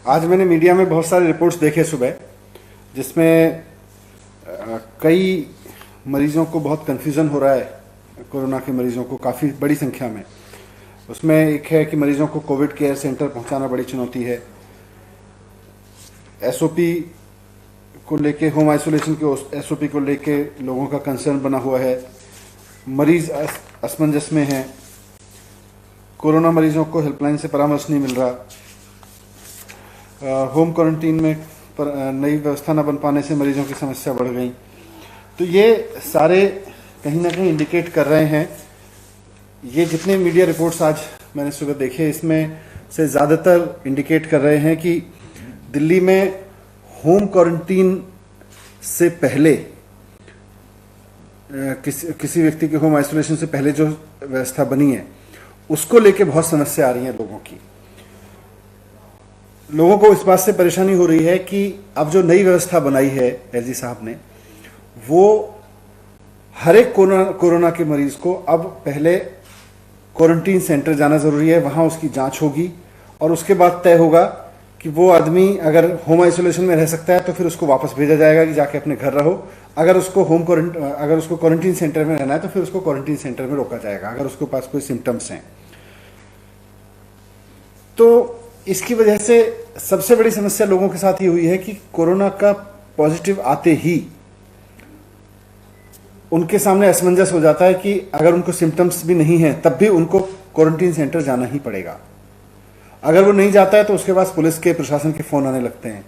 आज मैंने मीडिया में बहुत सारे रिपोर्ट्स देखे सुबह, जिसमें कई मरीजों को बहुत कन्फ्यूज़न हो रहा है। कोरोना के मरीजों को काफ़ी बड़ी संख्या में, उसमें एक है कि मरीजों को कोविड केयर सेंटर पहुंचाना बड़ी चुनौती है। एसओपी को लेके, होम आइसोलेशन के एसओपी को लेके लोगों का कंसर्न बना हुआ है। मरीज असमंजस में हैं। कोरोना मरीजों को हेल्पलाइन से परामर्श नहीं मिल रहा। होम क्वारंटीन में नई व्यवस्था न बन पाने से मरीजों की समस्या बढ़ गई। तो ये सारे कहीं ना कहीं इंडिकेट कर रहे हैं, ये जितने मीडिया रिपोर्ट्स आज मैंने सुबह देखे, इसमें से ज़्यादातर इंडिकेट कर रहे हैं कि दिल्ली में होम क्वारंटीन से पहले किसी व्यक्ति के होम आइसोलेशन से पहले जो व्यवस्था बनी है उसको लेके बहुत समस्या आ रही है लोगों की। लोगों को इस बात से परेशानी हो रही है कि अब जो नई व्यवस्था बनाई है एलजी साहब ने, वो हर एक कोरोना के मरीज को अब पहले क्वारंटीन सेंटर जाना जरूरी है, वहां उसकी जांच होगी और उसके बाद तय होगा कि वो आदमी अगर होम आइसोलेशन में रह सकता है तो फिर उसको वापस भेजा जाएगा कि जाके अपने घर रहो। अगर उसको क्वारंटीन सेंटर में रहना है तो फिर उसको क्वारंटीन सेंटर में रोका जाएगा अगर उसके पास कोई सिम्टम्स हैं। तो इसकी वजह से सबसे बड़ी समस्या लोगों के साथ ये हुई है कि कोरोना का पॉजिटिव आते ही उनके सामने असमंजस हो जाता है कि अगर उनको सिम्टम्स भी नहीं है तब भी उनको क्वारंटीन सेंटर जाना ही पड़ेगा। अगर वो नहीं जाता है तो उसके पास पुलिस के, प्रशासन के फोन आने लगते हैं।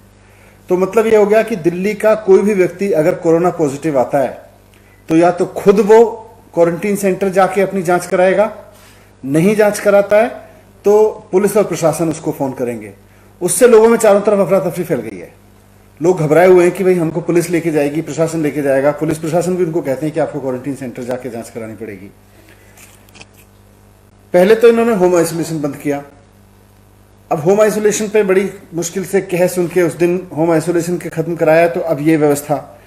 तो मतलब ये हो गया कि दिल्ली का कोई भी व्यक्ति अगर कोरोना पॉजिटिव आता है तो या तो खुद वो क्वारंटीन सेंटर जाके अपनी जांच कराएगा, नहीं जांच कराता है तो पुलिस और प्रशासन उसको फोन करेंगे। उससे लोगों में चारों तरफ अफरा तफरी फैल गई है। लोग घबराए हुए हैं कि भाई हमको पुलिस लेके जाएगी, प्रशासन लेके जाएगा। पुलिस प्रशासन भी उनको कहते हैं कि आपको क्वारंटीन सेंटर जाके जांच करानी पड़ेगी। पहले तो इन्होंने होम आइसोलेशन बंद किया। अब होम आइसोलेशन पे बड़ी मुश्किल से कह सुन के उस दिन होम आइसोलेशन के खत्म कराया, तो अब ये व्यवस्था,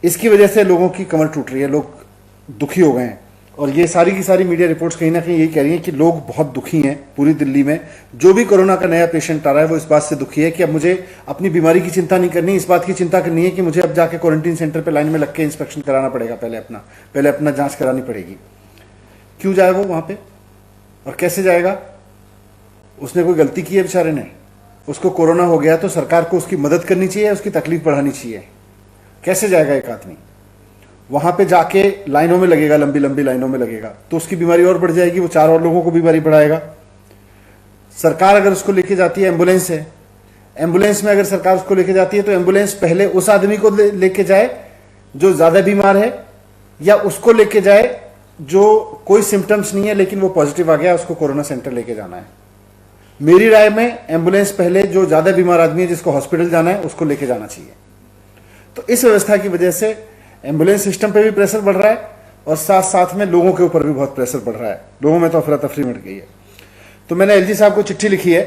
इसकी वजह से लोगों की कमर टूट रही है, लोग दुखी हो गए हैं। और ये सारी की सारी मीडिया रिपोर्ट्स कहीं ना कहीं यही कह रही हैं कि लोग बहुत दुखी हैं। पूरी दिल्ली में जो भी कोरोना का नया पेशेंट आ रहा है वो इस बात से दुखी है कि अब मुझे अपनी बीमारी की चिंता नहीं करनी, इस बात की चिंता करनी है कि मुझे अब जाके क्वारंटीन सेंटर पे लाइन में लग के इंस्पेक्शन कराना पड़ेगा, पहले अपना जांच करानी पड़ेगी। क्यों जाए वो वहां पे और कैसे जाएगा? उसने कोई गलती की है बेचारे ने? उसको कोरोना हो गया तो सरकार को उसकी मदद करनी चाहिए, उसकी तकलीफ बढ़ानी चाहिए। कैसे जाएगा एक आदमी वहां पे? जाके लाइनों में लगेगा, लंबी लंबी लाइनों में लगेगा तो उसकी बीमारी और बढ़ जाएगी, वो 4 और लोगों को बीमारी बढ़ाएगा। सरकार अगर उसको लेके जाती है, एम्बुलेंस है, एम्बुलेंस में अगर सरकार उसको लेके जाती है तो एम्बुलेंस पहले उस आदमी को लेके जाए जो ज्यादा बीमार है, या उसको लेके जाए जो कोई सिम्टम्स नहीं है लेकिन वो पॉजिटिव आ गया, उसको कोरोना सेंटर लेके जाना है। मेरी राय में एम्बुलेंस पहले जो ज्यादा बीमार आदमी है, जिसको हॉस्पिटल जाना है, उसको लेके जाना चाहिए। तो इस व्यवस्था की वजह से एम्बुलेंस सिस्टम पे भी प्रेशर बढ़ रहा है और साथ साथ में लोगों के ऊपर भी बहुत प्रेशर बढ़ रहा है। लोगों में तो अफरा तफरी मच गई है। तो मैंने एलजी साहब को चिट्ठी लिखी है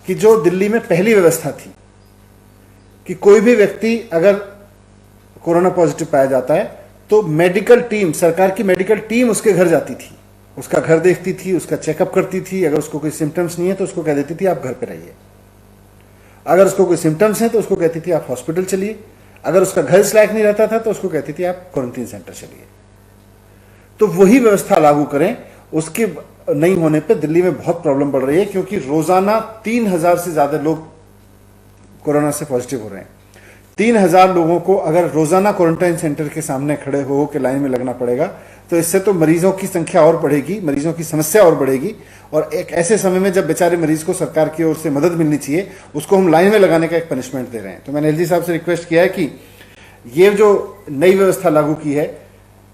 कि जो दिल्ली में पहली व्यवस्था थी कि कोई भी व्यक्ति अगर कोरोना पॉजिटिव पाया जाता है तो मेडिकल टीम, सरकार की मेडिकल टीम उसके घर जाती थी, उसका घर देखती थी, उसका चेकअप करती थी। अगर उसको कोई सिम्टम्स नहीं है तो उसको कह देती थी आप घर पे रहिए। अगर उसको कोई सिम्टम्स है तो उसको कहती थी आप हॉस्पिटल चलिए। अगर उसका घर इस लायक नहीं रहता था तो उसको कहती थी आप क्वारंटीन सेंटर चलिए। तो वही व्यवस्था लागू करें। उसके नहीं होने पे दिल्ली में बहुत प्रॉब्लम बढ़ रही है, क्योंकि रोजाना 3000 से ज्यादा लोग कोरोना से पॉजिटिव हो रहे हैं। 3000 लोगों को अगर रोजाना क्वारंटाइन सेंटर के सामने खड़े हो के लाइन में लगना पड़ेगा तो इससे तो मरीजों की संख्या और बढ़ेगी, मरीजों की समस्या और बढ़ेगी। और एक ऐसे समय में जब बेचारे मरीज को सरकार की ओर से मदद मिलनी चाहिए, उसको हम लाइन में लगाने का एक पनिशमेंट दे रहे हैं। तो मैंने एलजी साहब से रिक्वेस्ट किया है कि ये जो नई व्यवस्था लागू की है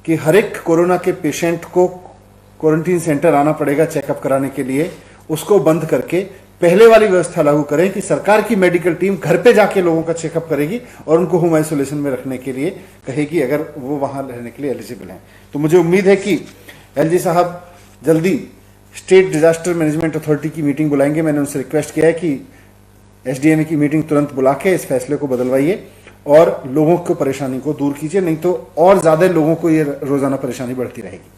कि हर एक कोरोना के पेशेंट को क्वारंटीन सेंटर आना पड़ेगा चेकअप कराने के लिए, उसको बंद करके पहले वाली व्यवस्था लागू करें कि सरकार की मेडिकल टीम घर पे जाके लोगों का चेकअप करेगी और उनको होम आइसोलेशन में रखने के लिए कहेगी अगर वो वहां रहने के लिए एलिजिबल हैं। तो मुझे उम्मीद है कि एलजी साहब जल्दी स्टेट डिजास्टर मैनेजमेंट अथॉरिटी की मीटिंग बुलाएंगे। मैंने उनसे रिक्वेस्ट किया है कि एसडीएमए की मीटिंग तुरंत बुला के इस फैसले को बदलवाइए और लोगों को परेशानी को दूर कीजिए, नहीं तो और ज्यादा लोगों को ये रोजाना परेशानी बढ़ती रहेगी।